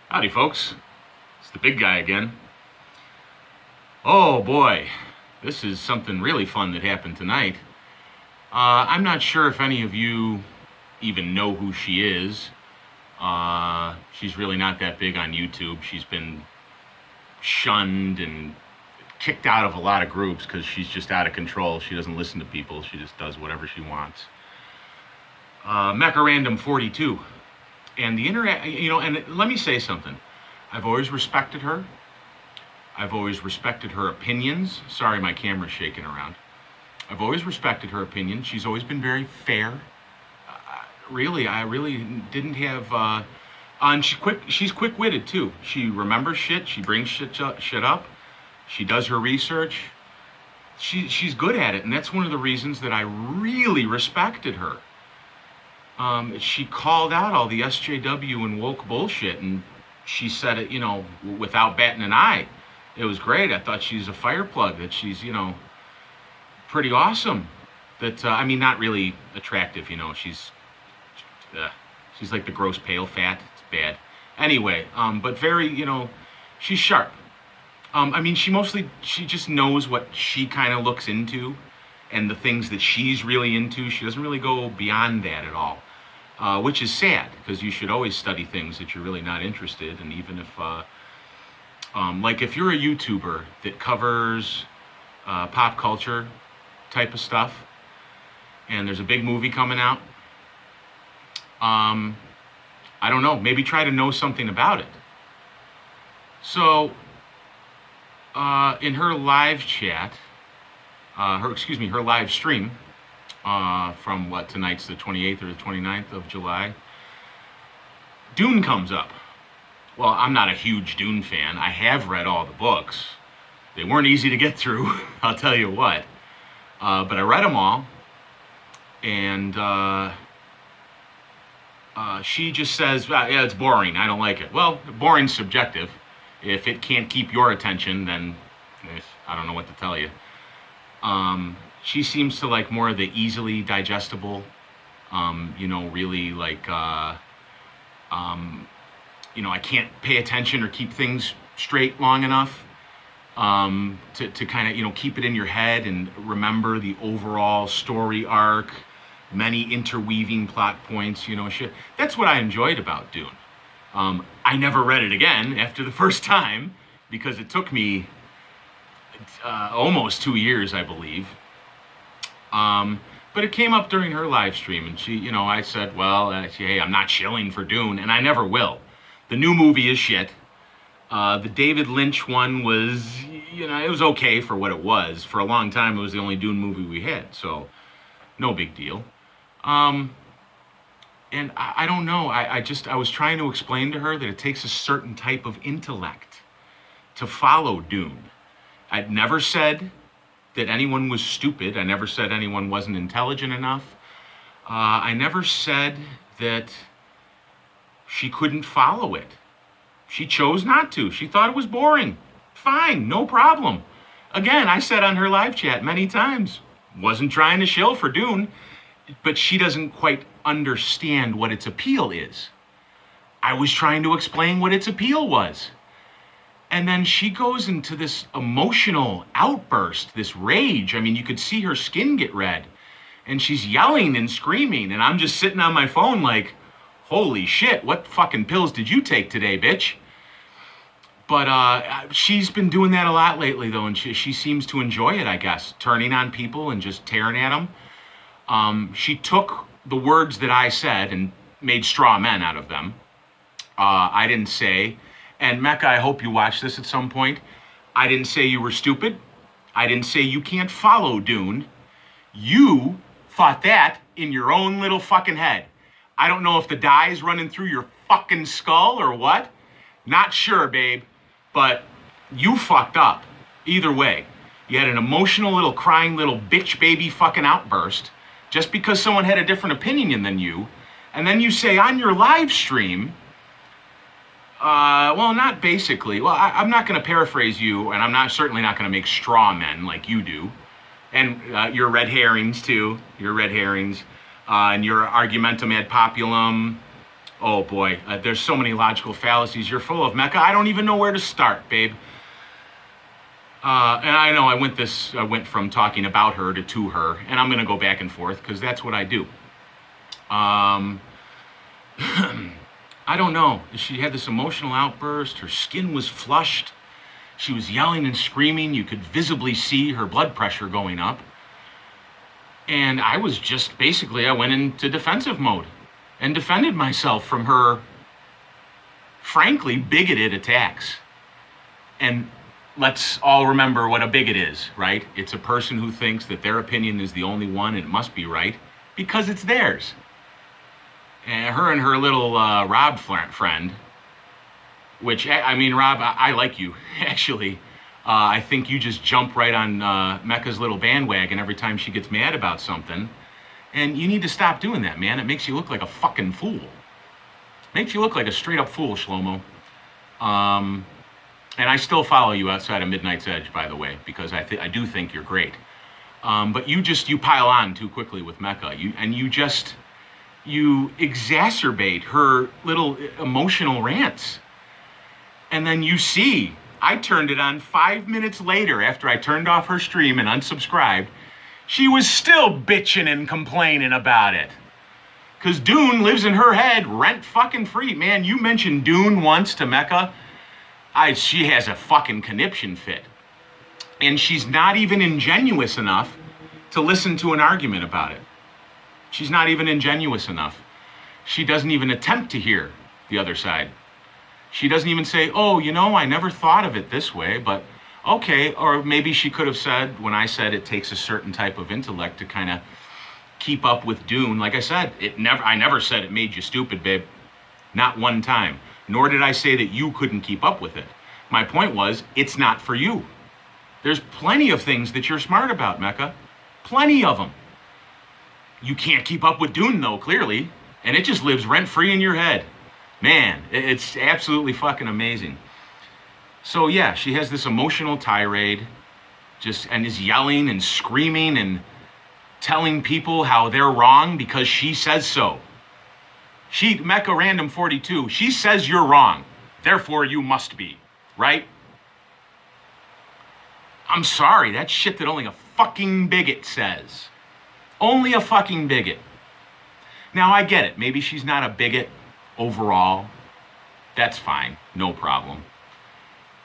Howdy, folks. It's the big guy again. Oh boy, this is something really fun that happened tonight. I'm not sure if any of you even know who she is. She's really not that big on YouTube. She's been shunned and kicked out of a lot of groups because she's just out of control. She doesn't listen to people. She just does whatever she wants. MechaRandom42. And the internet, and let me say something. I've always respected her. I've always respected her opinions. Sorry, my camera's shaking around. I've always respected her opinion. She's always been very fair. I really didn't have. And she's quick-witted too. She remembers shit. She brings shit up. She does her research. She's good at it, and that's one of the reasons that I really respected her. She called out all the SJW and woke bullshit, and she said it, without batting an eye. It was great. I thought she's a fire plug, that she's, pretty awesome. That, not really attractive, she's like the gross pale fat. It's bad. Anyway, but very, she's sharp. She just knows what she kind of looks into and the things that she's really into. She doesn't really go beyond that at all, which is sad, because you should always study things that you're really not interested in, even if, like if you're a YouTuber that covers pop culture type of stuff, and there's a big movie coming out, I don't know, maybe try to know something about it. So, in her live chat, her live stream, from tonight's the 28th or the 29th of July, Dune comes up. Well, I'm not a huge Dune fan. I have read all the books. They weren't easy to get through, I'll tell you what. But I read them all, and she just says, yeah, it's boring, I don't like it. Well, boring's subjective. If it can't keep your attention, then I don't know what to tell you. She seems to like more of the easily digestible, really like, I can't pay attention or keep things straight long enough to kind of, keep it in your head and remember the overall story arc, many interweaving plot points, shit. That's what I enjoyed about Dune. I never read it again after the first time, because it took me almost 2 years, I believe. But it came up during her live stream, and she, I said, well, hey, I'm not shilling for Dune, and I never will. The new movie is shit. The David Lynch one was, it was okay for what it was. For a long time, it was the only Dune movie we had, so no big deal. And I don't know, I was trying to explain to her that it takes a certain type of intellect to follow Dune. I'd never said that anyone was stupid. I never said anyone wasn't intelligent enough. I never said that she couldn't follow it. She chose not to. She thought it was boring. Fine, no problem. Again, I said on her live chat many times, wasn't trying to shill for Dune, but she doesn't quite understand what its appeal is. I was trying to explain what its appeal was. And then she goes into this emotional outburst, this rage. You could see her skin get red. And she's yelling and screaming. And I'm just sitting on my phone like, holy shit, what fucking pills did you take today, bitch? But she's been doing that a lot lately, though. And she seems to enjoy it, I guess. Turning on people and just tearing at them. She took the words that I said and made straw men out of them. I didn't say... And Mecha, I hope you watch this at some point. I didn't say you were stupid. I didn't say you can't follow Dune. You thought that in your own little fucking head. I don't know if the dye's running through your fucking skull or what. Not sure, babe. But you fucked up. Either way. You had an emotional little crying little bitch baby fucking outburst just because someone had a different opinion than you. And then you say on your live stream... well, not basically. Well, I'm not going to paraphrase you, and I'm certainly not going to make straw men like you do. And your red herrings, too. Your red herrings. And your argumentum ad populum. Oh boy, there's so many logical fallacies. You're full of, Mecha. I don't even know where to start, babe. And I know I went from talking about her to her, and I'm gonna go back and forth because that's what I do. I don't know. She had this emotional outburst. Her skin was flushed. She was yelling and screaming. You could visibly see her blood pressure going up. And I was just basically, I went into defensive mode and defended myself from her, frankly, bigoted attacks. And let's all remember what a bigot is, right? It's a person who thinks that their opinion is the only one and it must be right because it's theirs. And her little Rob friend, which, I mean, Rob, I like you, actually. I think you just jump right on Mecha's little bandwagon every time she gets mad about something. And you need to stop doing that, man. It makes you look like a fucking fool. Makes you look like a straight up fool, Shlomo. And I still follow you outside of Midnight's Edge, by the way, because I do think you're great. But you pile on too quickly with Mecha. You exacerbate her little emotional rants. And then you see, I turned it on 5 minutes later after I turned off her stream and unsubscribed. She was still bitching and complaining about it. Because Dune lives in her head rent fucking free. Man, you mentioned Dune once to Mecha. She has a fucking conniption fit. And she's not even ingenuous enough to listen to an argument about it. She's not even ingenuous enough. She doesn't even attempt to hear the other side. She doesn't even say, oh, I never thought of it this way, but okay. Or maybe she could have said, when I said it takes a certain type of intellect to kind of keep up with Dune, like I said, I never said it made you stupid, babe. Not one time. Nor did I say that you couldn't keep up with it. My point was, it's not for you. There's plenty of things that you're smart about, Mecha. Plenty of them. You can't keep up with Dune, though, clearly. And it just lives rent-free in your head. Man, it's absolutely fucking amazing. So yeah, she has this emotional tirade, and is yelling and screaming and telling people how they're wrong because she says so. MechaRandom42, she says you're wrong, therefore you must be, right? I'm sorry, that's shit that only a fucking bigot says. Only a fucking bigot. Now I get it, maybe she's not a bigot overall. That's fine, no problem.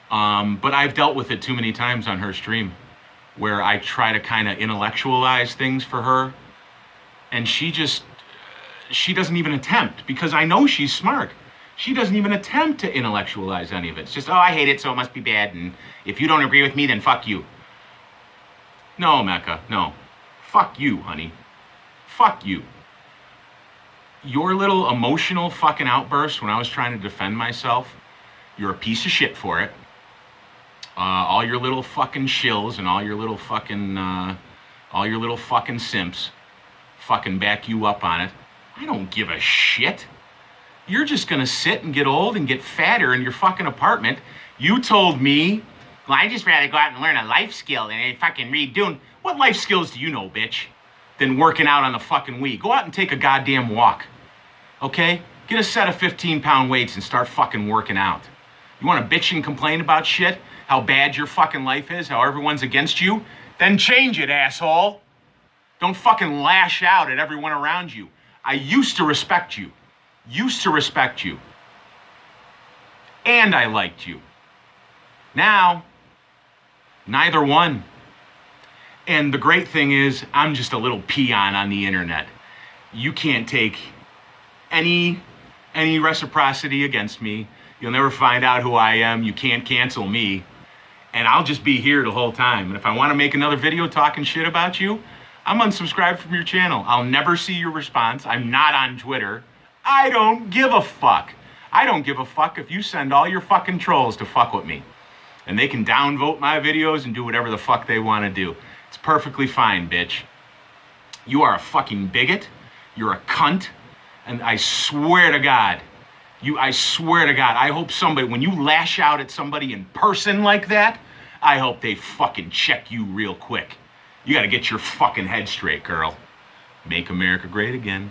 But I've dealt with it too many times on her stream where I try to kind of intellectualize things for her, and she doesn't even attempt, because I know she's smart. She doesn't even attempt to intellectualize any of it. It's just, oh, I hate it, so it must be bad, and if you don't agree with me, then fuck you. No, Mecha, no. Fuck you, honey. Fuck you. Your little emotional fucking outburst when I was trying to defend myself, you're a piece of shit for it. All your little fucking shills and all your little fucking simps fucking back you up on it. I don't give a shit. You're just gonna sit and get old and get fatter in your fucking apartment. You told me, well, I'd just rather go out and learn a life skill than fucking read Dune. What life skills do you know, bitch? Than working out on the fucking Wii. Go out and take a goddamn walk. Okay? Get a set of 15-pound weights and start fucking working out. You wanna bitch and complain about shit? How bad your fucking life is? How everyone's against you? Then change it, asshole. Don't fucking lash out at everyone around you. I used to respect you. And I liked you. Now, neither one. And the great thing is, I'm just a little peon on the internet. You can't take any reciprocity against me. You'll never find out who I am. You can't cancel me. And I'll just be here the whole time. And if I want to make another video talking shit about you, I'm unsubscribed from your channel. I'll never see your response. I'm not on Twitter. I don't give a fuck. I don't give a fuck if you send all your fucking trolls to fuck with me. And they can downvote my videos and do whatever the fuck they want to do. It's perfectly fine, bitch. You are a fucking bigot. You're a cunt. And I swear to God, I hope somebody, when you lash out at somebody in person like that, I hope they fucking check you real quick. You gotta get your fucking head straight, girl. Make America great again.